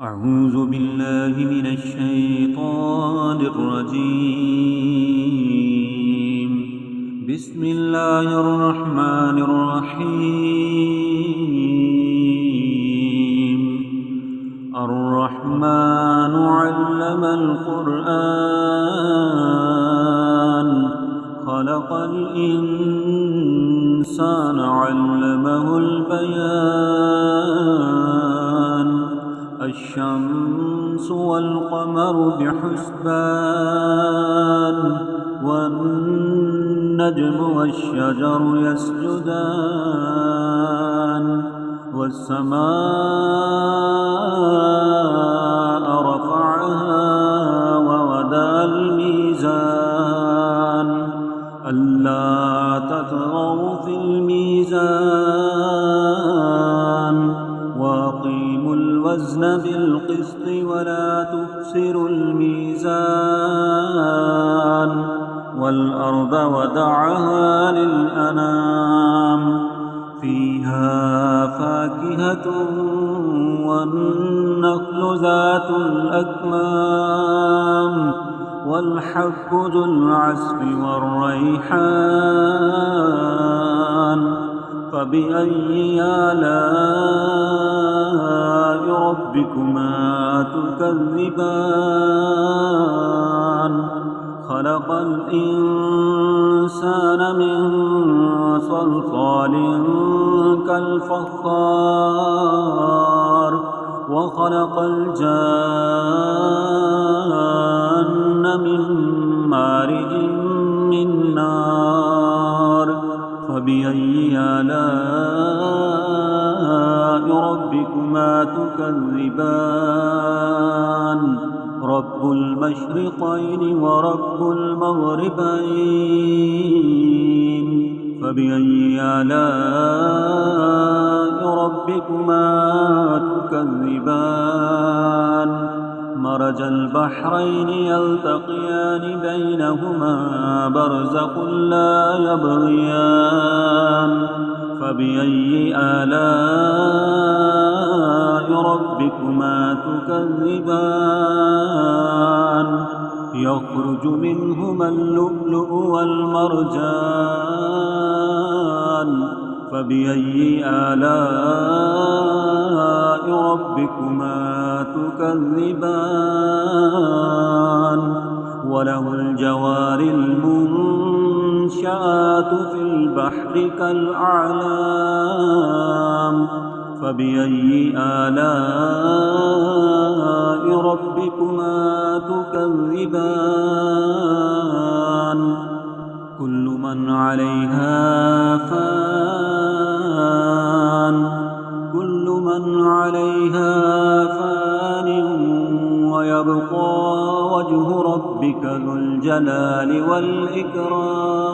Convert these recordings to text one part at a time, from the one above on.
أعوذ بالله من الشيطان الرجيم. بسم الله الرحمن الرحيم. الرحمن علم القرآن خلق الإنسان علمه البيان. الشمس والقمر بحسبان والنجم والشجر يسجدان والسماء رفعها ووضع الميزان ألا تطغوا في الميزان وأقيموا الوزن بالقسط ولا تخسروا الميزان والأرض وضعها للأنام فيها فاكهة والنخل ذات الأكمام والحب ذو العصف والريحان فبأي آلاء ربكما تكذبان خلق الإنسان من صلصال كالفخار وخلق الجان من مارج من نار فبأي آلاء ربكما تكذبان رب المشرقين ورب المغربين فبأي آلاء ربكما تكذبان مرج البحرين يلتقيان بينهما برزخ لا يبغيان فبأي آلاء ربكما تكذبان يخرج منهما اللؤلؤ والمرجان فبأي آلاء ربكما تكذبان وله الجوار المنشآت في البحر كالأعلام فبأي آلاء ربكما تكذبان كل من عليها فان ويبقى وجه ربك ذو الجلال والإكرام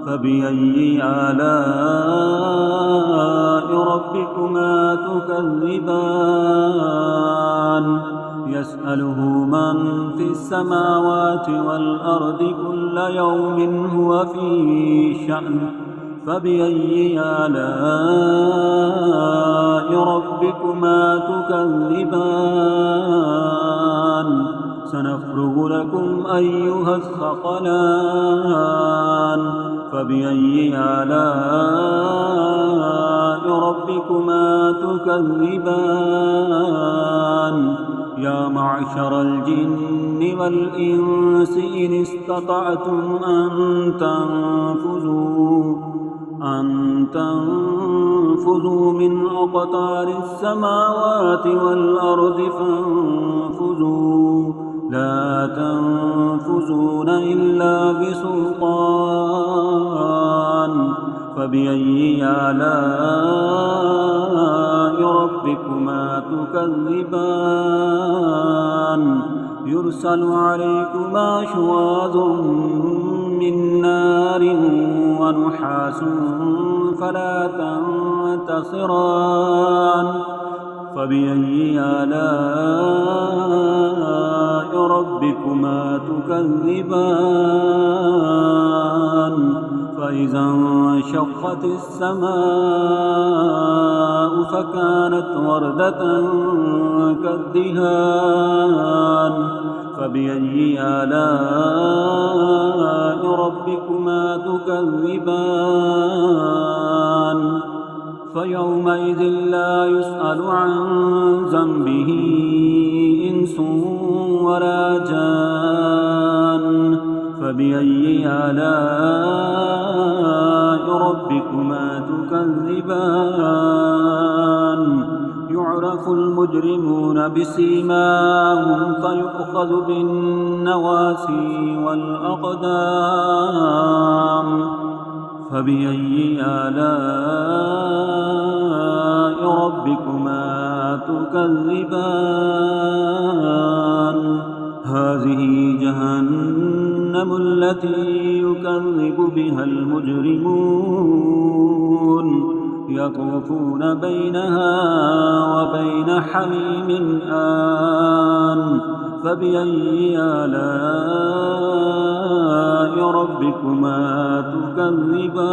فبأي آلاء ربكما تكذبان يسأله من في السماوات والأرض كل يوم هو في شأن فبأي آلاء ربكما تكذبان سنفرغ لكم أيها الثقلان فبأي آلاء ربكما تكذبان يا معشر الجن والإنس إن استطعتم أن تنفذوا من أقطار السماوات والأرض فانفذوا لا تنفذون إلا بسلطان فبأي آلاء ربكما تكذبان يرسل عليكما شواظ من نار ونحاس فلا تنتصران فبأي آلاء ربكما تكذبان فإذا انشقت السماء فكانت وردة كالدهان فبأي آلاء ربكما تكذبان فيومئذ لا يسأل عن ذنبه إنس ولا جان فبأي آلاء ربكما تكذبان يعرف المجرمون بسيماهم فيؤخذ بالنواسي والأقدام فبأي آلاء ربكما تكذبان هذه جهنم التي يكذب بها المجرمون يطوفون بينها وبين حميم آن فبأي آلاء ربكما تكذبان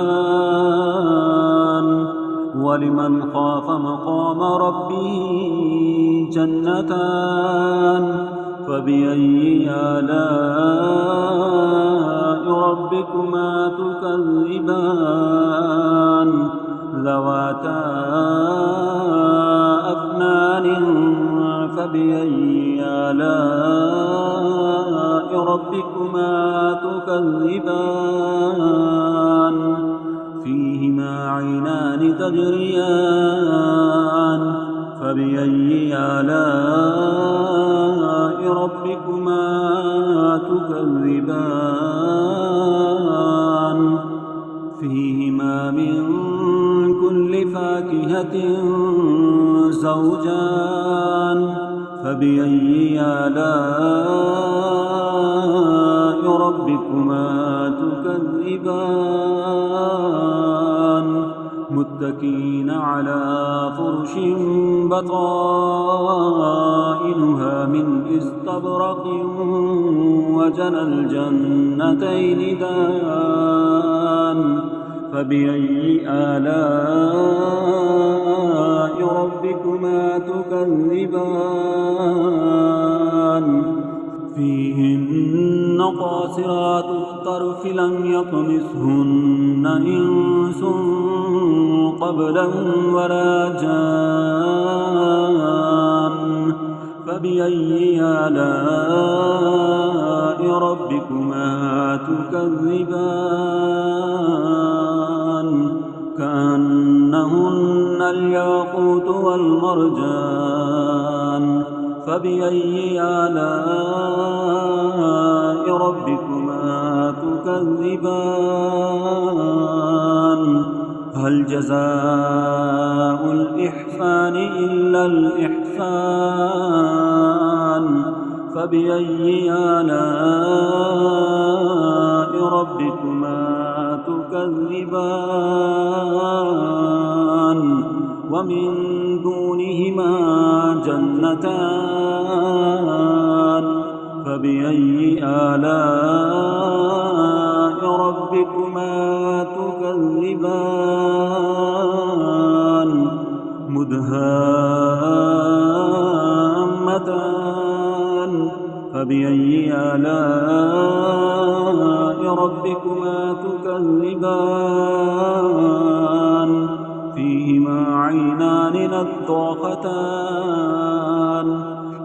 ولمن خاف مقام ربه جنتان فبأي آلاء ربكما تكذبان ذواتا أفنان فبأي آلاء ربكما تكذبان فيهما عينان تجريان فبأي آلاء ربكما تكذبان فيهما من كل فاكهة زوجان فبأي آلاء ربكما تكذبان متكئين على فرش بطائنها من استبرق وجنى الجنتين دان فبأي آلاء ربكما تكذبان فيهن قاصرات الطرف لم يطمثهن إنس قبلهم ولا جان فبأي آلاء ربكما تكذبان كأنهن الياقوت والمرجان فبأي آلاء ربكما تكذبان هل جزاء الإحسان إلا الإحسان فبأي آلاء ربكما تكذبان ومن دونهما جنتان فبأي آلاء ربكما تكذبان مدهامتان فبأي آلاء ربكما تكذبان فيهما عينان نضاختان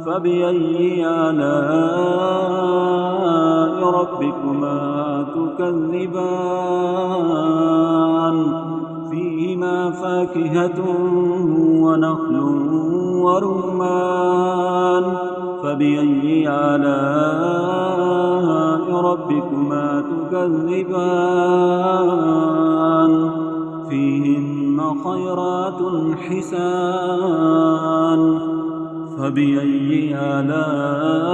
فبأي آلاء ربكما تكذبان فيهما فاكهة ونخل ورمان فبأي آلاء ربكما تكذبان فيهن خيرات حسان فبأي آلاء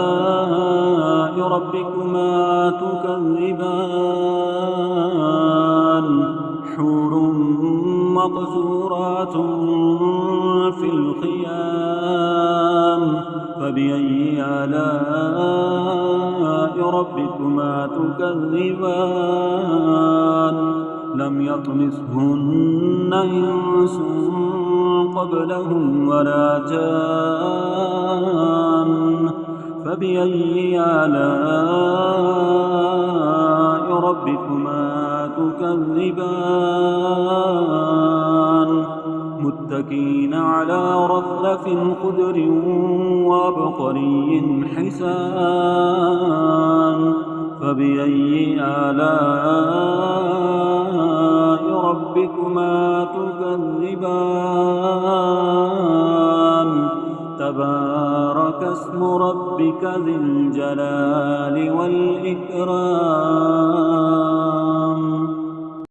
ربكما تكذبان حور مقصورات في الخيام فبأي آلاء ربكما تكذبان لم يطمثهن إنس قبلهم ولا جان فبأي آلاء ربكما تكذبان متكئين على رفرف خضر وعبقري حسان فبأي آلاء ربكما تكذبان تبارك اسم ربك ذي الجلال والإكرام